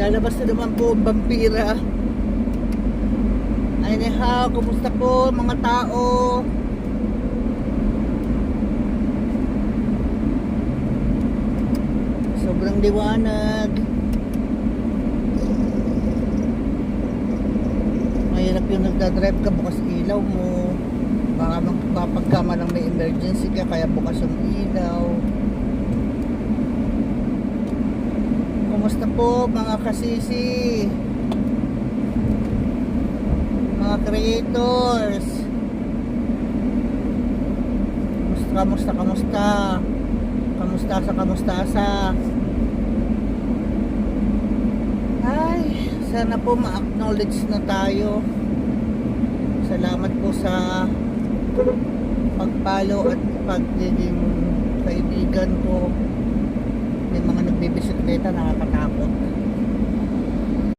Lalabas na naman po ang vampira. Anyhow, kumusta po mga tao? Sobrang liwanag. Mahirap yung nagdadrive ka, bukas ilaw mo. Baka magpapagkama lang may emergency ka, kaya bukas yung ilaw. Kumusta po mga kasisi, mga creators? Kamusta? Ay, sana po ma-acknowledge na tayo. Salamat po sa pag-follow at pagiging kaibigan ko. May mga nagbibisikleta,